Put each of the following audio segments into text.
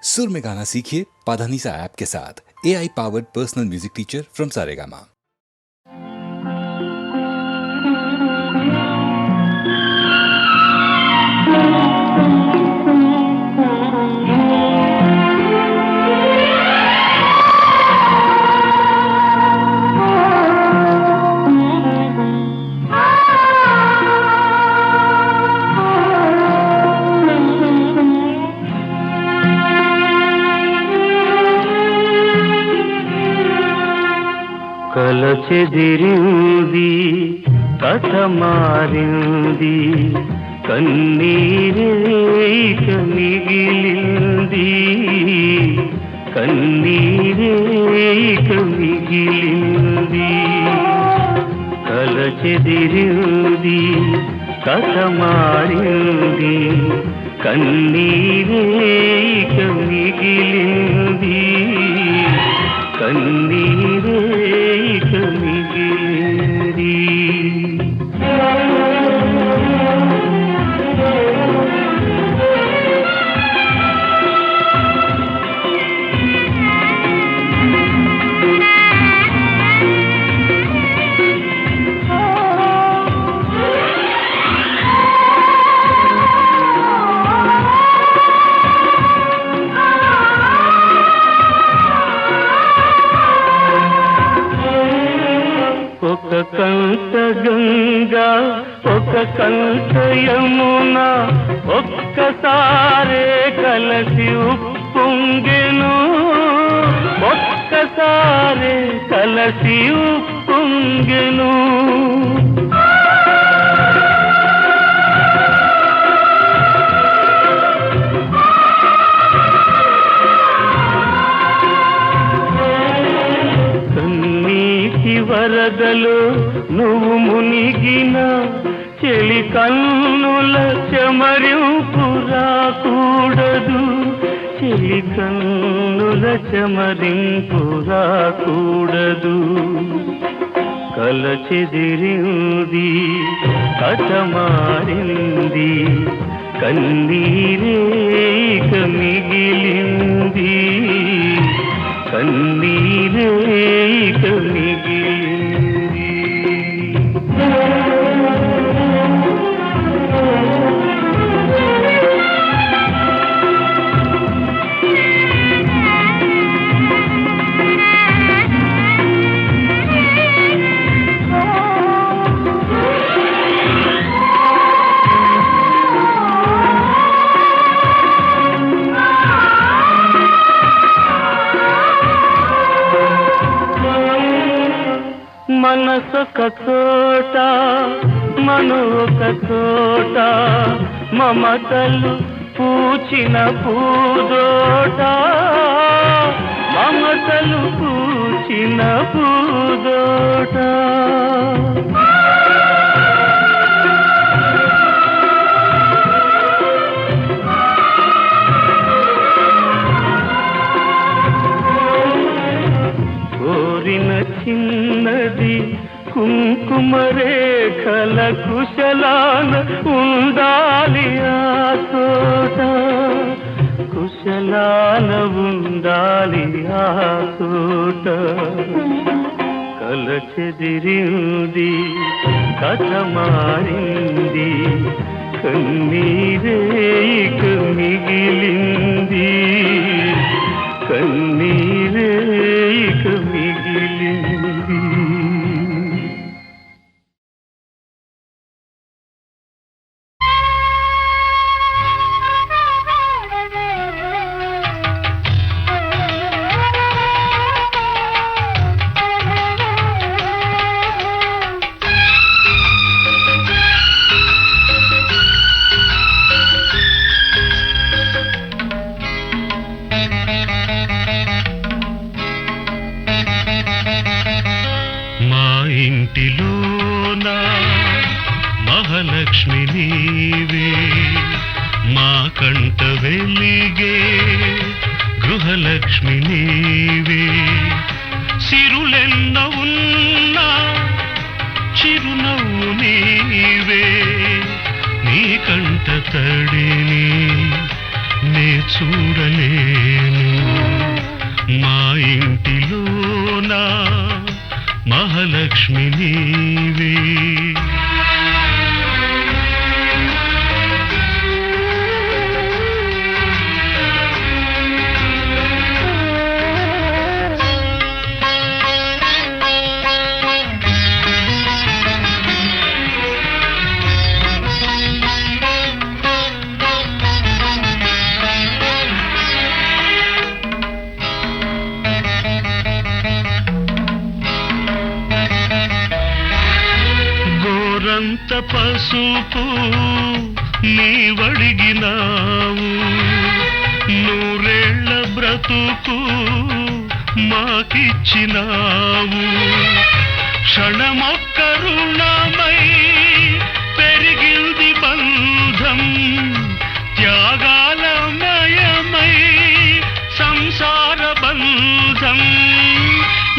सुर में गाना सीखिए पाधानीसा ऐप के साथ। AI powered personal music teacher from Saregama. కల చెదిరింది కథ మారింది కన్నీరేక మిగిలింది కన్నీరేక మిగిలింది కల చెదిరింది కథ మారింది కన్నీరేక మిగిలింది కన్నీరేక మిగిలింది ఒక కంట గంగా ఒక కంట యమున ఒక్కసారే కలసి ఉప్పొంగెను ఒక్కసారే కలసి ఉప్పొంగెను వరదలు నువ్వు మునిగిన చెలి కన్నుల చెమరింపు రాకూడదు చెలి కన్నుల చెమరింపు రాకూడదు కల చెదిరింది కథ మారింది కన్నీరేక మిగిలింది కన్నీరేక మిగిలింది మనసొక చోట మనొక చోట మమతలు పూచిన పూదోట మమతలు పూచిన పూదోట కోరిన చిన్నది కుంకుమ రేఖల కుశలాన ఉండాలి ఆ తోట కుశలాన ఉండాలి ఆ తోట కల చెదిరింది కథ మారింది కన్నీరేక మిగిలింది కన్నీరేక మిగిలింది ఇంటిలోన మహాలక్ష్మి నీవే మా కంట వెలిగే గృహలక్ష్మి నీవే సిరులెన్న ఉన్నా చిరునవ్వు నీవే నీ కంట తడిని నే చూడలేను. మా ఇంటిలోన మహాలక్ష్మి నీవే. గోరంత పసుపు నీవడిగినావు, నూరేళ్ల బ్రతుకు మాకిచ్చినావు. క్షణమొక్క రుణమై పెరిగింది బంధం, త్యాగాలమయమై సంసార బంధం.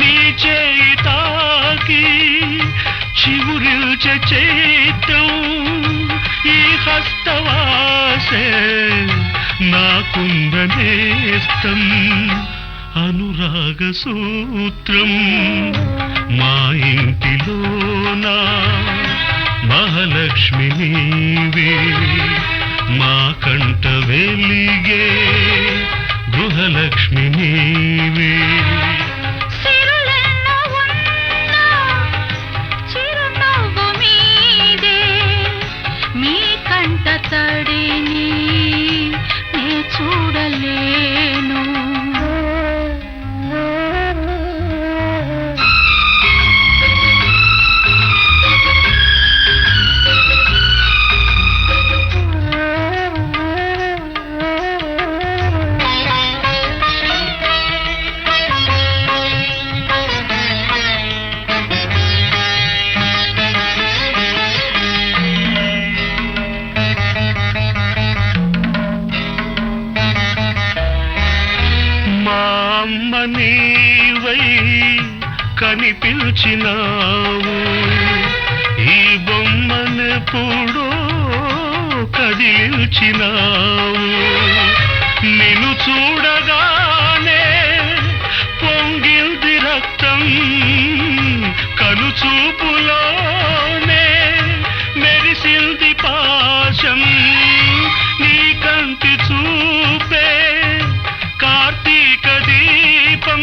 నీ చేయి తాకి చివురిల్చే చైత్రం, ఈ హస్తవాసే నాకుందనేస్తం. అనురాగ సూత్రం మా ఇంటిలోన మహాలక్ష్మి నీవే. మా కంట వెలిగే గృహలక్ష్మి నీవే. తడిని నే చూడలేను. అమ్మ నీవై కనిపించినావు, ఈ బొమ్మనెప్పుడో కదిలించినావు. నిన్ను చూడగానే పొంగిల్ది రక్తం, కనుచూపులోనే మెరిసింది పాశం. నీ కంటి చూపే కార్తీక దీపం,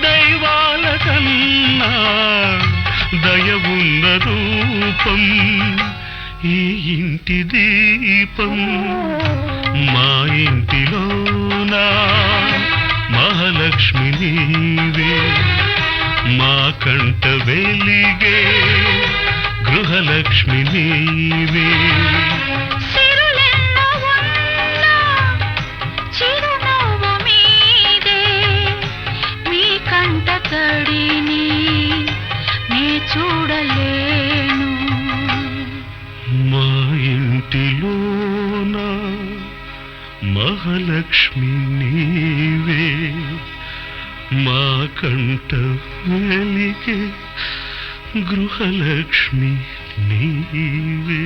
దైవాల కన్నా దయవున్న రూపం. ఈ ఇంటి దీపం మా ఇంటిలోన మహాలక్ష్మి నీవే. మా కంట వెలిగే గృహలక్ష్మి నీవే. తడిని నే చూడలేను. మా ఇంటిలోన మహాలక్ష్మి నీవే. మా కంట వెలిగే గృహలక్ష్మి నీవే.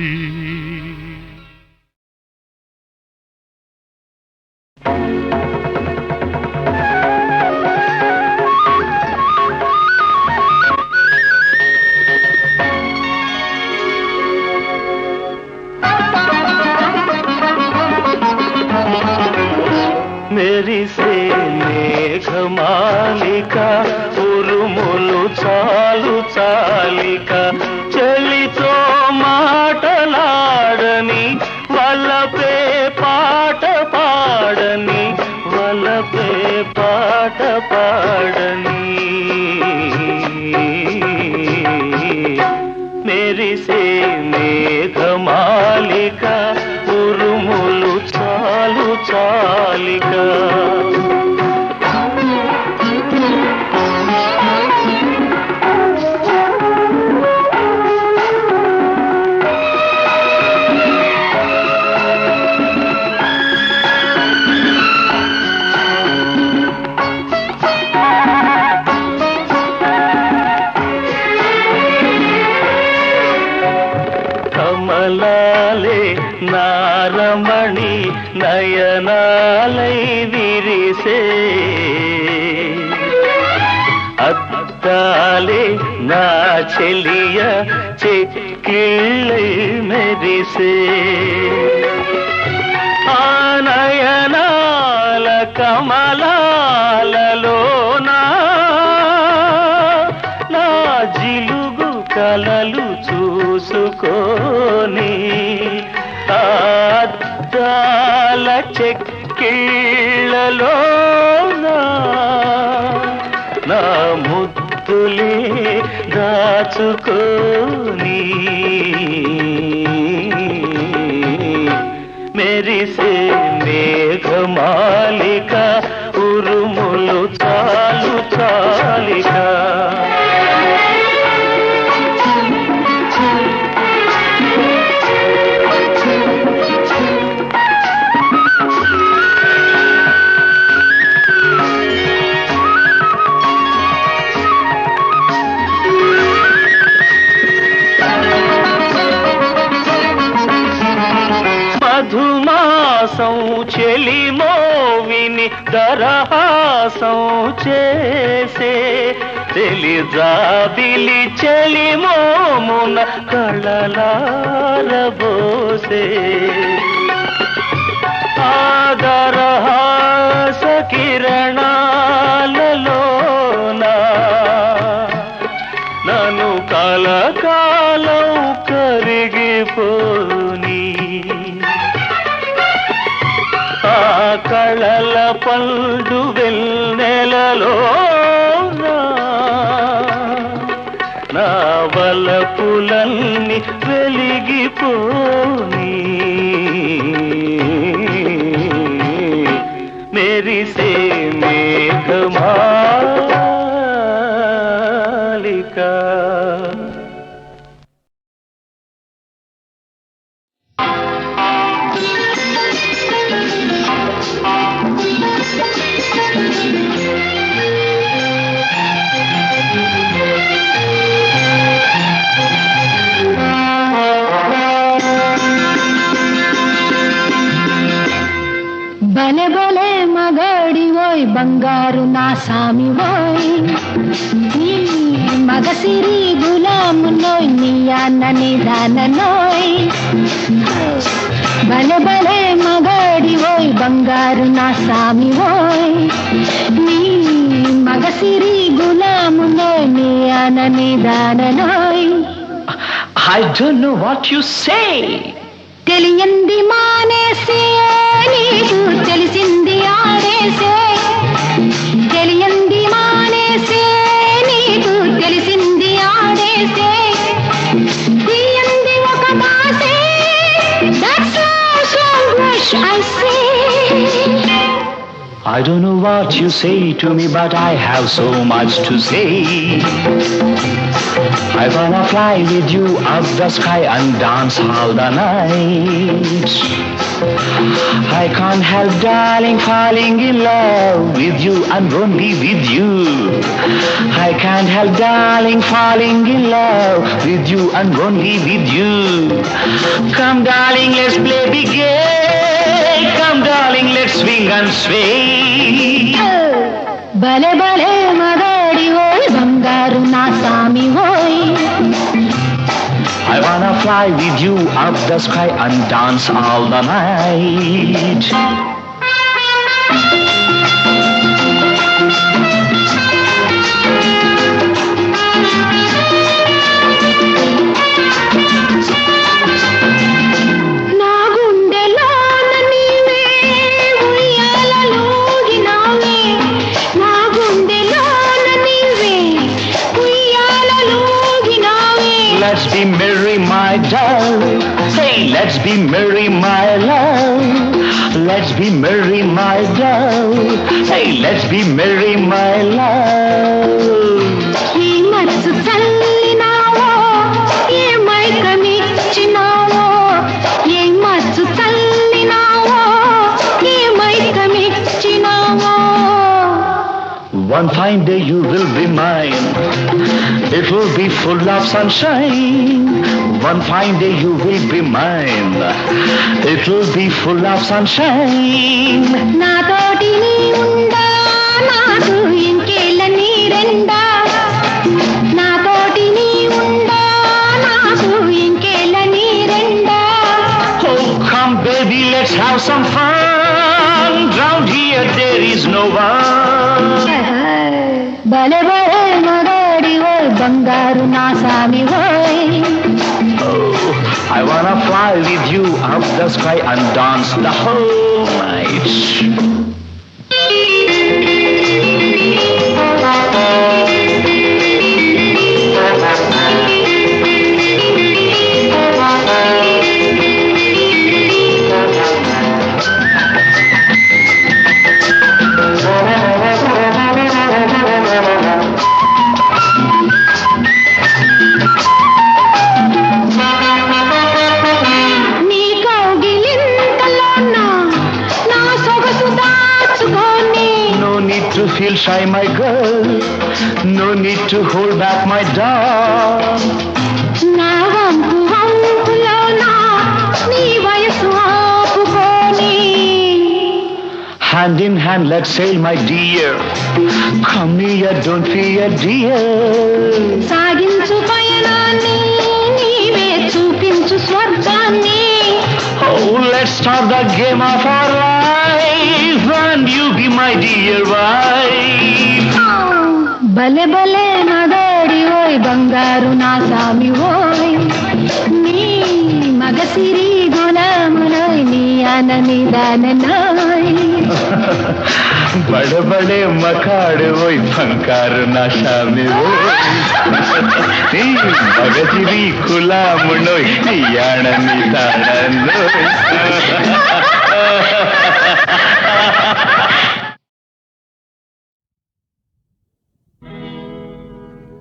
మెరిసే మేఘమాలిక ఉరుములు చాలు చాలిక, చెలితో మాటలాడని వలపే పాట పాడని, వలపే పాట పాడని. మెరిసే మేఘమాలిక ఉరుములు చాలు చాలిక. కమలాలే నారమణి నయనా మెరిసే అద్దాలే నా చెలియ చెక్కిళ్ళై మెరిసే ఆ నయనాల కమలాలలోనా నా జిలుగు కలలు చూసుకోని అద్దాల చెక్కిళ్ళలోనా నా ముద్దులే దాచుకోని మెరిసే మేఘమాలిక ఉరుములు చాలు చాలిక మధుమాసం చెలిమోవిని దరహాసం చేసే తెలిజాబిలి చెలిమోమున కళలారబోసే ఆదరహాస కిరణాలలోనా నన్ను కలకాలం కరిగిపోని ఆ కళల పండు వెన్నెలలో నా వలపులన్నీ వెలిగిపోని మెరిసే మేఘమాలిక బలే బలే మగాడి ఓయ్ బంగారు నా సామి ఓయ్ నీ మగసిరి గులాము నోయ్ నీ అన్నని దాన నోయ్ బలే బలే మగాడి ఓయ్ బంగారు నా సామి ఓయ్ నీ మగసిరి గులాము నోయ్ నీ అన్నని దాన నోయ్ I don't know what you say. తెలియంది మానేసే నీకు తెలిసింది ఆడేసే తెలియంది మానేసే నీకు తెలిసింది ఆడేసే తీయంది ఒక బాసే that's so wish I say I don't know what you say to me, but I have so much to say. I wanna fly with you up the sky and dance all the night. I can't help, darling, falling in love with you and only with you. I can't help, darling, falling in love with you and only with you. Come, darling, let's play big game. Come, darling, let's swing and sway. భలే భలే మగాడి ఓయ్ బంగారు నా సామి ఓయ్ I wanna fly with you up the sky and dance all the night. నా గుండెలోన నీవే ఉయ్యాలలోగినావే నా గుండెలోన నీవే ఉయ్యాలలోగినావే Let's be merry, my darling. Hey, let's be merry, my love. Let's be merry, my darling. Hey, let's be merry, my love. ఈ మనసు చల్లినావో ఏ మైకమిచ్చినావో ఏ మనసు చల్లినావో ఏ మైకమిచ్చినావో One fine day you will be mine. It will be full of sunshine. One fine day you will be mine. It will be full of sunshine. నాతోటి నీ ఉండ the sky and dance the whole night. Feel shy, my girl. No need to hold back, my doll. నా వంపు వంపులోనా నీ వయసు ఆపుకోని. Hand in hand, let's sail, my dear. Come here, don't fear, dear. సాగించు పయనాన్ని నీవే చూపించు స్వర్గాన్ని. Oh, let's start the game of our life, and you be my dear wife. భలే భలే నదడి ఓయ్ బంగారు నా సామి ఓయ్, నీ మగసిరి గులామునోయ్ నీ అనని దాననాయ్. बड़े बड़े मखाड़ वही फंकार नशा में वो मगजिरी खुला मुनोय याणनी ताणनोय.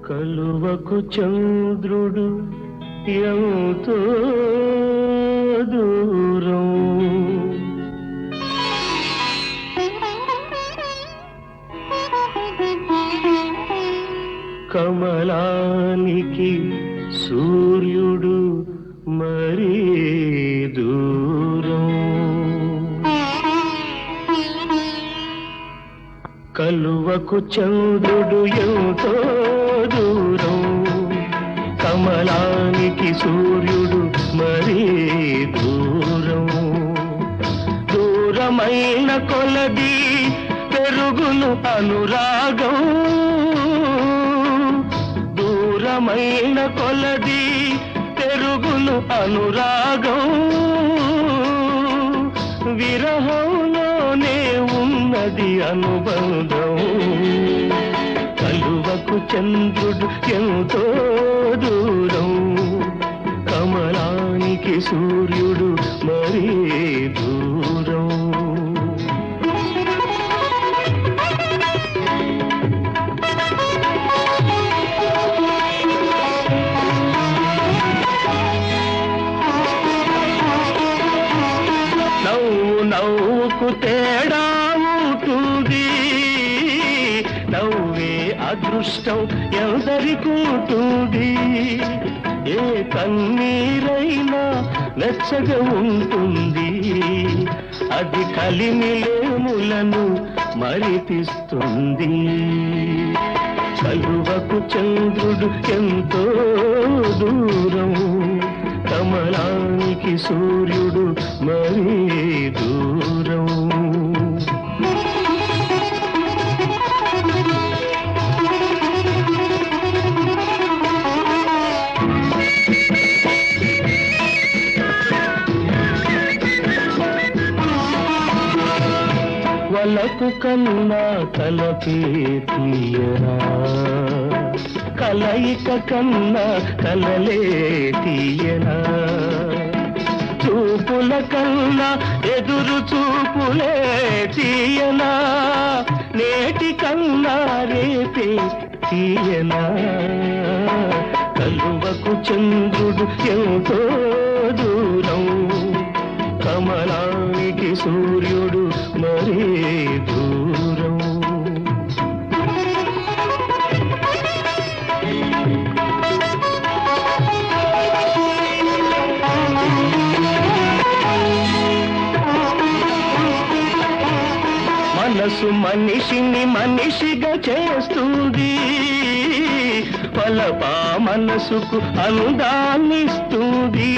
కలువకు చంద్రుడు ఎంతో దూరం, కమలానికి సూర్యుడు మరీ దూరం. కలువకు చంద్రుడు ఎంతో దూరం, కమలానికి సూర్యుడు మరీ దూరం. దూరమైన కొలది పెరుగును అనురాగం, దూరమైన కొలది పెరుగును అనురాగం. విరహంలోనే ఉన్నది అనుబంధం. కలువకు చంద్రుడు ఎంతో దూరం, కమలానికి సూర్యుడు మరీ దూరం. నవ్వుకు తేడా ఉంటుంది, నవ్వే అదృష్టం ఎందరికుంటుంది. ఏ కన్నీరైనా వెచ్చగా ఉంటుంది, అది కలిమిలేములను మరిపిస్తుంది. కలువకు చంద్రుడు ఎంతో దూరం, కమలానికి సూర్యుడు మరీ దూరం. వలపు కన్నా తలపే తీయరా, కలయిక కన్నా కలలే తీయనా. చూపుల కన్నా ఎదురు చూపులే తీయనా, నేటి కన్నా రేపే తీయనా. కలువకు చంద్రుడు ఎంతో దూరం, కమలానికి సూర్యుడు మరీ దూరం. మనసు మనిషిని మనిషిగా చేస్తుంది, పలపా మనసుకు అందాన్నిస్తుంది.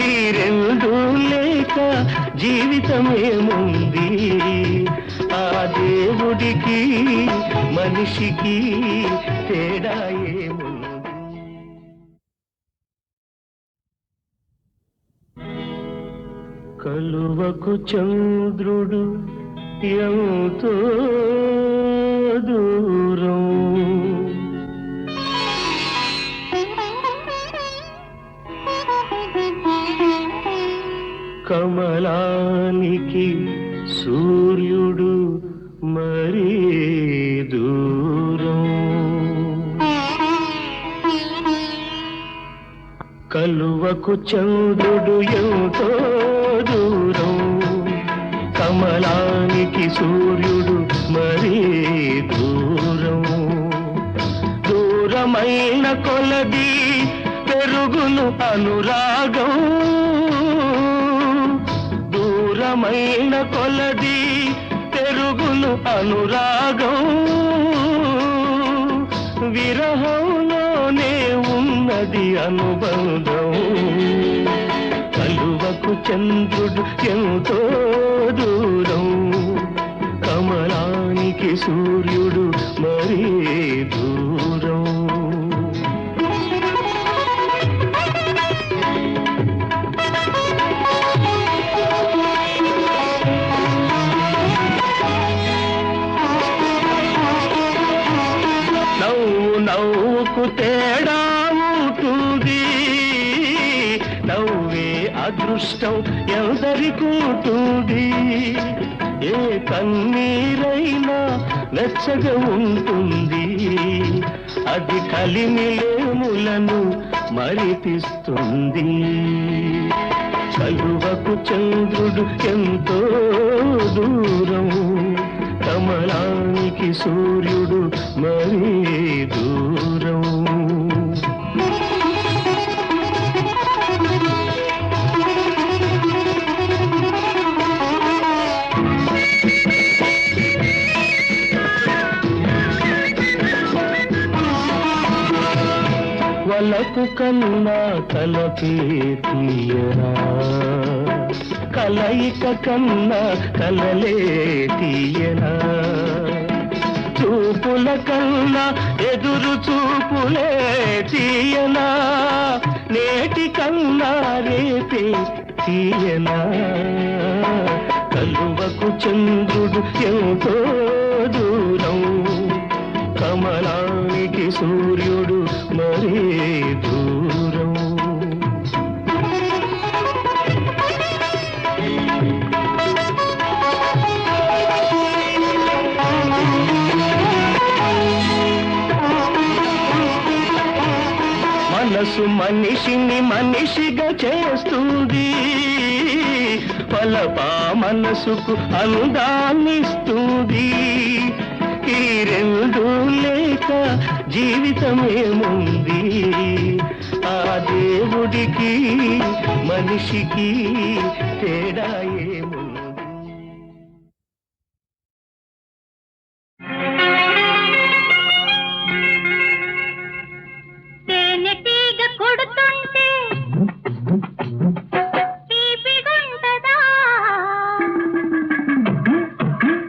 ఈ రెండు లేక జీవితమేముంది, ఆ దేవుడికి మనిషికి తేడా ఏముంది. కలువకు చంద్రుడు ఎంతో దూరం కమలానికి సూర్యుడు మరీ దూరం కలువకు చంద్రుడు ఎంతో దూరం కమలానికి సూర్యుడు మరీ దూరం దూరమైన కొలది పెరుగును అనురాగం దూరమైన కొలది పెరుగును అనురాగం విరహంలోనే ఉన్నది అనుబంధం కలువకు చంద్రుడు ఎంతో దూరం కమలానికి సూర్యుడు మరీ దూరం నవ్వుకు తేడా ఉంటుంది నవ్వే అదృష్టం ఎందరికుంటుంది ఏ కన్నీరైనా వెచ్చగా ఉంటుంది అది కలిమిలేములను మరిపిస్తుంది కలువకు చంద్రుడు ఎంతో దూరం కమలానికి సూర్యుడు మరీ దూరం వలపు కన్నా తలపే తీయరా కలయిక కన్నా కలలే తీయరా చూపుల కన్నా ఎదురు చూపులే తీయనా నేటి కన్నా రేపే తీయనా కలువకు చంద్రుడు ఎంతో దూరం కమలానికి సూర్యుడు మరీ దూరం మనసు మనిషిని మనిషిగా చేస్తుంది పలపా మనసుకు అందాన్నిస్తుంది ఈ రెండు లేక జీవితమేముంది ఆ దేవుడికి మనిషికి తేడా ఏముంది తేనెటీగ కొడుతుంటే తీపిగుంటదా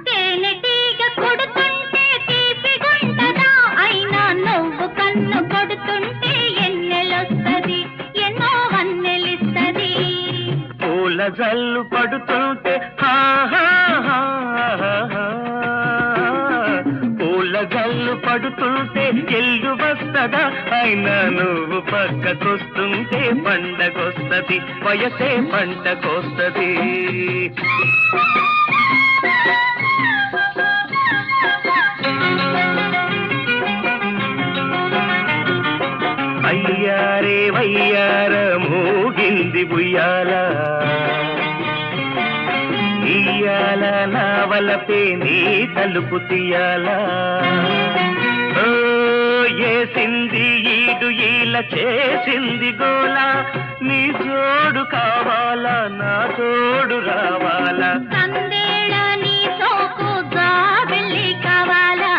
తేనెటీగ కొడుతుంటే తీపిగుంటదా అయినా నువ్వు కన్ను కొడుతుంటే ఎన్నెలొస్తది ఎన్నో వన్నెలిస్తది పూల జల్లు పడుతుంటే పూల జల్లు పడుతుంటే ఎల్లు వస్తదా అయినా నువ్వు పక్కకొస్తుంటే పండగొస్తది వయసే పంటకొస్తది అయ్యారే వయ్యార మూగింది బుయ్యాల ఇయ్యాల నా వలపే నీ తలుపు తీయాల ఏసింది ఈడు ఈల చేసింది గోల నీ జోడు కావాలా నా తోడు రావాలా సందేళ నీ సోకుగా వెళ్ళి కావాలా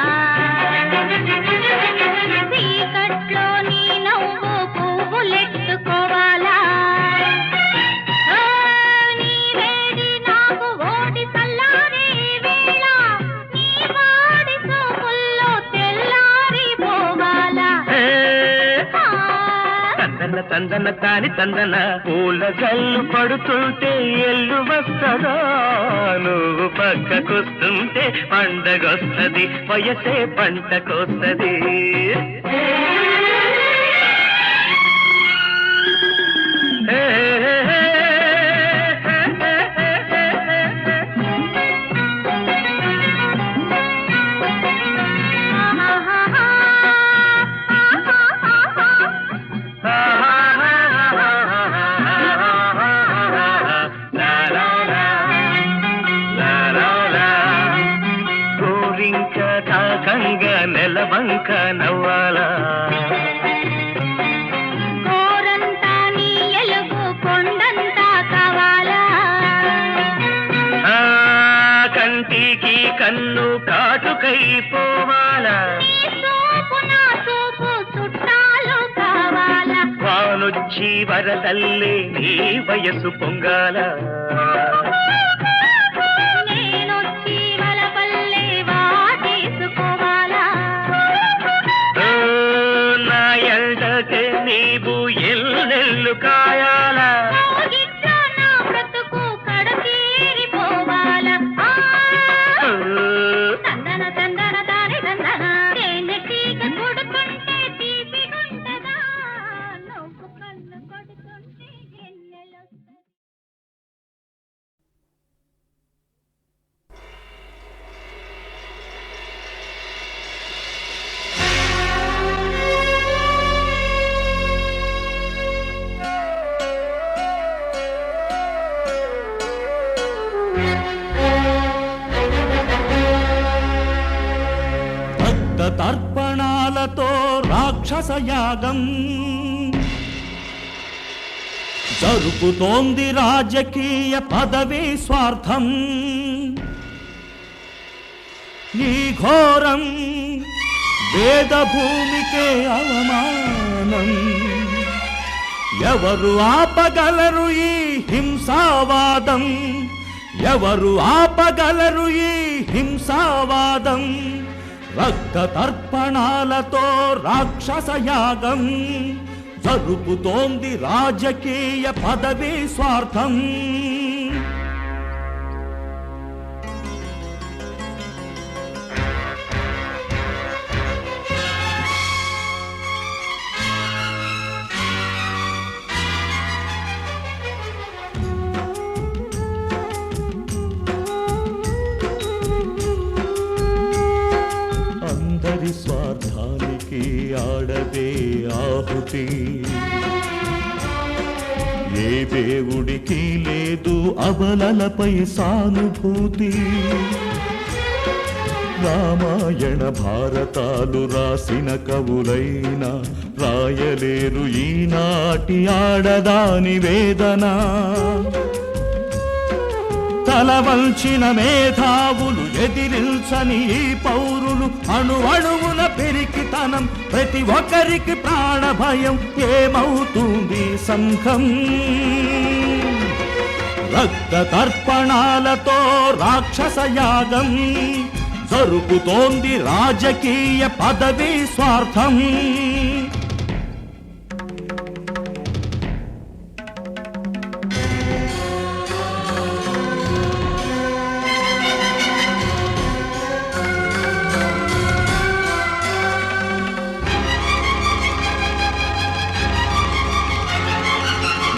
చీకట్లో నీ నవ్వు పువ్వులెట్టుకోవాలా నీ వేడి నాకు ఓడి చల్లారే వేళ నీ వాడి సోపుల్లో తెల్లారి పోవాలా తందన తాని తందన పూల జల్లు పడుతుంటే ఎల్లు వస్తదా నువ్వు పక్కకొస్తుంటే పండగొస్తది వయసే పంటకొస్తది నెలవంక నవ్వాలా కోరంతా నీ ఎలుగు కొండంతా కావాలా కంటికి కన్ను కాటుకైపోవాలా నా చూపు చుట్టాలు కావాలా వానొచ్చి వరదల్లే నీ వయసు పొంగాల నేనొచ్చి వలపల్లె వాటేసుకోవాలా నా ఎండకే నీవు ఎల్లెల్లు కాయాలా నా బ్రతుకు కడతీరిపోవాలా తందన తందన తాని తందన తేనెటీగ కొడుతుంటే తీపిగుంటదా నువ్వు కన్ను కొడుతుంటే ఎన్నెలొస్తది తర్పణాలతో రాక్షస యాగం జరుపుతోంది రాజకీయ పదవి స్వార్థం నీ ఘోరం వేద భూమికే అవమానం ఎవరు ఆపగలరు ఈ హింసావాదం ఎవరు ఆపగలరు ఈ హింసావాదం రక్త తర్పణాలతో రాక్షస యాగం జరుపుతోంది రాజకీయ పదవి స్వార్థం అందరి స్వార్థానికి ఆడదే ఆహుతి ఏ దేవుడికి లేదు అబలలపై సానుభూతి రామాయణ భారతాలు రాసిన కవులైనా రాయలేరు ఈనాటి ఆడదాని వేదన తలవంచిన మేధావులు ఎదిరించని ఈ పౌరులు అణువణువున పెరికితనం ప్రతి ఒక్కరికి ప్రాణ భయం ఏమవుతుంది సంఘం రక్త తర్పణాలతో రాక్షస యాగం జరుపుతోంది రాజకీయ పదవి స్వార్థం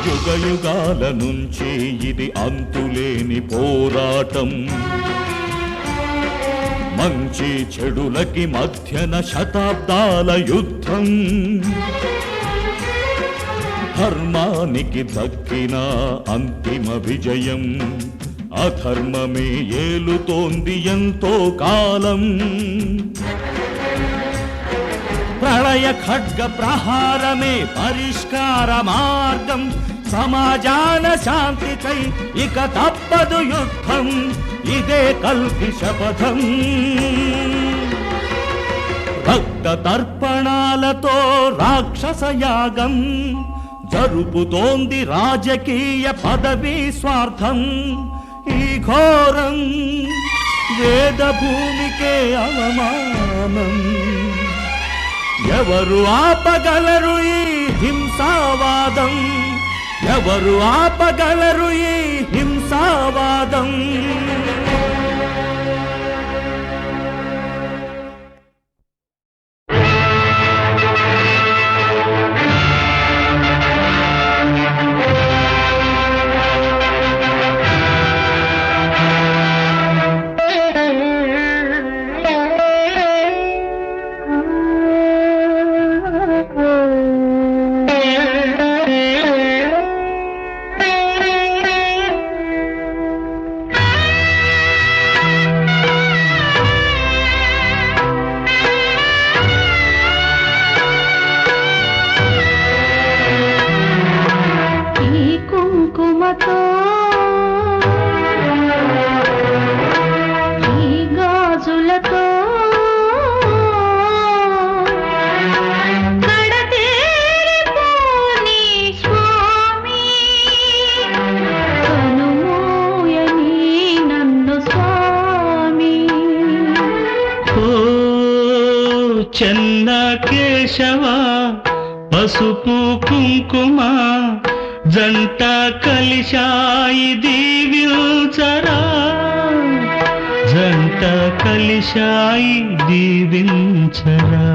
యుగయుగాల నుంచి ఇది అంతులేని పోరాటం మంచి చెడులకి మధ్యన శతాబ్దాల యుద్ధం ధర్మానికి దక్కిన అంతిమ విజయం అధర్మమే ఏలుతోంది ఎంతో కాలం ప్రళయ ఖడ్గ ప్రహారమే పరిష్కార మార్గం సమాజాన శాంతికై ఇక తప్పదు యుద్ధం ఇదే కల్కి శపథం భక్త తర్పణాలతో రాక్షస యాగం జరుపుతోంది రాజకీయ పదవి స్వార్థం ఈ ఘోరం వేద భూమికే అవమానం ఎవరు ఆపగలరు ఈ హింసావాదం, ఎవరు ఆపగలరు ఈ హింసావాదం. చెన్న కేశవ పసుపు కుంకుమ జంట కలిశాయి దీవించరా, జంట కలిశాయి దీవించరా.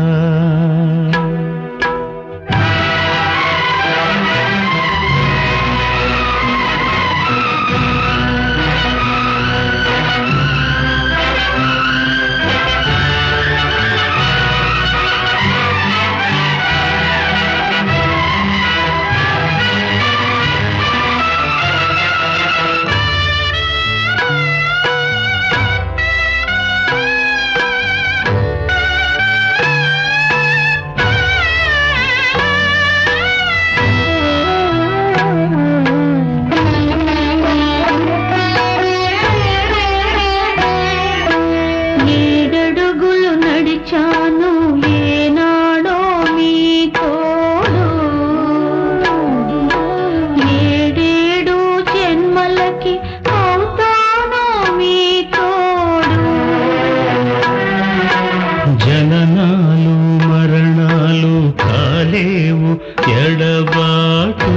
ఎడబాటు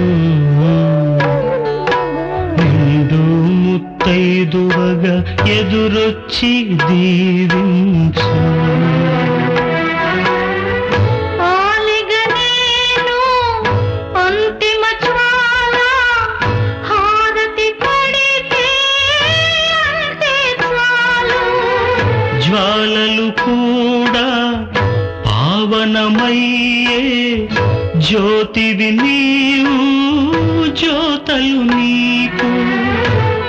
నిండు ముత్తైదువగా ఎదురొచ్చి దీవించు. జ్వాలలు కూడా పావనమయ్యే జ్యోతివి నీవు, జ్యోతలు నీకు.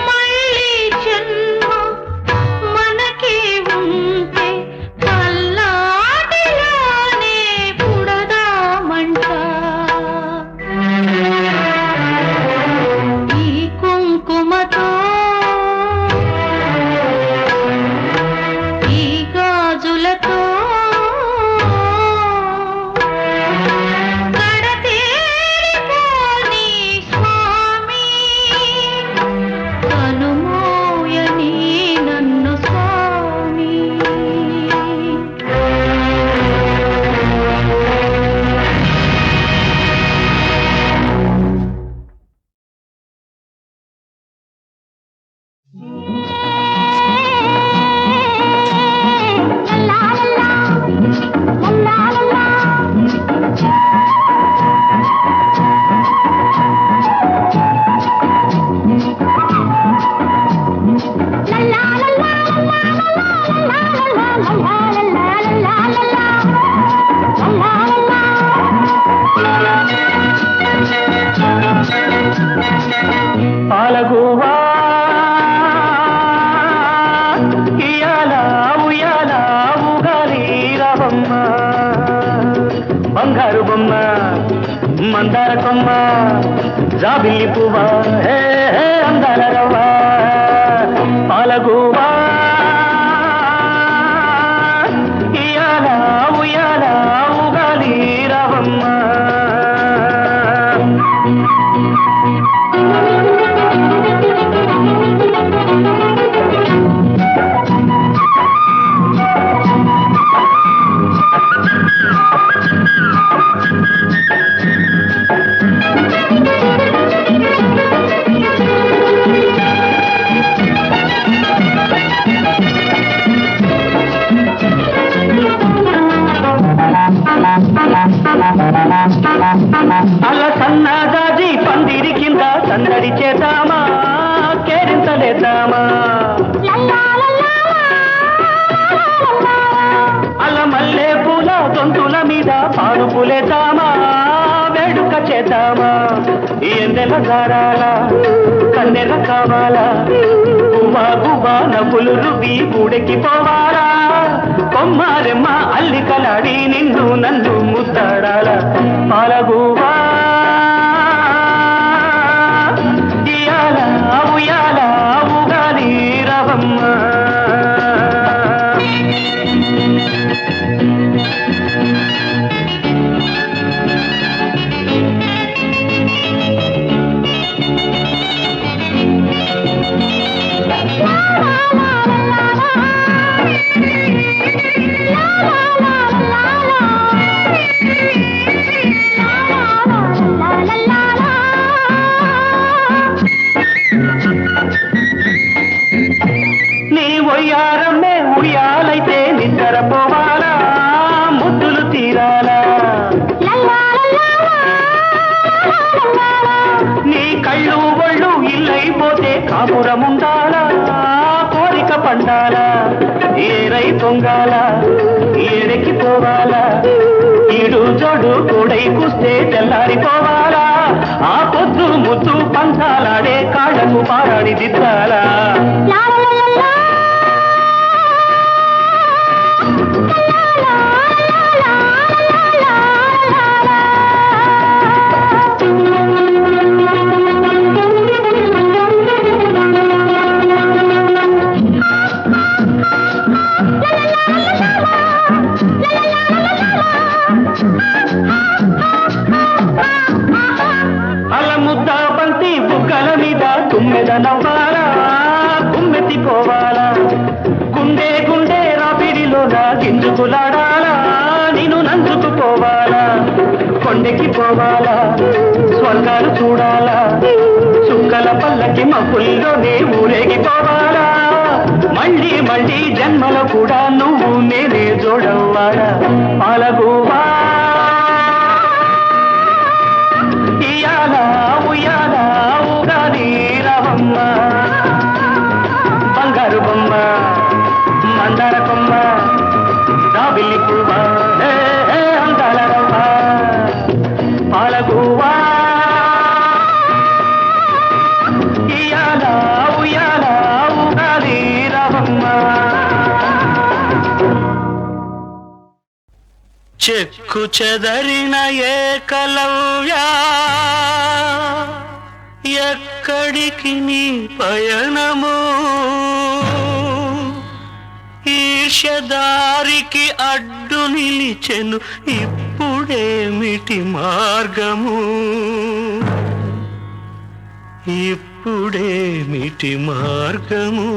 మళ్ళీ జన్మ మనకే ఉంటే పల్లాటిలోనే పుడదామంట. ఈ కుంకుమతో ఈ గాజులతో పాలగువా ఇయాల ఉయ్యాల ఊగాలి రావమ్మ, బంగారు బొమ్మ మందార కొమ్మ జాబిల్లి పువ్వా హే హే అందాల రవ్వ. పాలగువా ఇయాల ఉయ్యాల ఊగాలి రావమ్మ. చేద్దామా ఎందెల గారాల కన్నెల కావాలా గుబా గుబా నవ్వులు రువి గూడెకి పోవాలా కొమ్మారెమ్మ అల్లికలాడి నిన్ను నన్ను ముద్దాడాల పాలగువా ఇయాల ఉయ్యాల ఉగాలి రవమ్మ నీ ఒయ్యారమ్మే ఉయ్యాలైతే నిద్రపోవాలా ముద్దులు తీరాలా నీ కళ్ళు ఒళ్ళు ఇల్లైపోతే కాపురముండాలా కోరిక పండాలా ఏరై పొంగాల ఏడెక్కి పోవాలా ఈడు జోడు కూడై కూస్తే తెల్లారిపోవాలా ఆ పొద్దు ముద్దు పంచాలాడే కాళ్ళకు పారాడి దిద్దాలా అలముద్ద బంతి బుగ్గల మీద తుమ్మెద నవ్వాలా గుమ్మెత్తిపోవాలా గుండె గుండె రాపిడిలో నా గింజుకులాడాలా నేను నంచుకుపోవాలా కొండెకి పోవాలా స్వర్గాలు చూడాలా చుక్కల పల్లకి మబ్బుల్లోనే ఊరేగిపోవాలా మళ్ళీ మళ్ళీ జన్మలో కూడా నువ్వు నేనే జోడవ్వాలా పాలగువా ఇయాల ఉయ్యాల ఉగాది రవమ్మ బంగారు బొమ్మ మందార కొమ్మ రాబిల్లి పువ్వ అందాల రవ్వ పాలగువా ఇయాల ఉయ్యాల ఉగాది రవమ్మ చెక్కు చెదరిన ఏకలవ్యా ఎక్కడికి నీ పయనము ఈర్ష్యదారికి అడ్డు నిలిచెను ఇప్పుడేమిటి మార్గము ఇప్పుడేమిటి మార్గము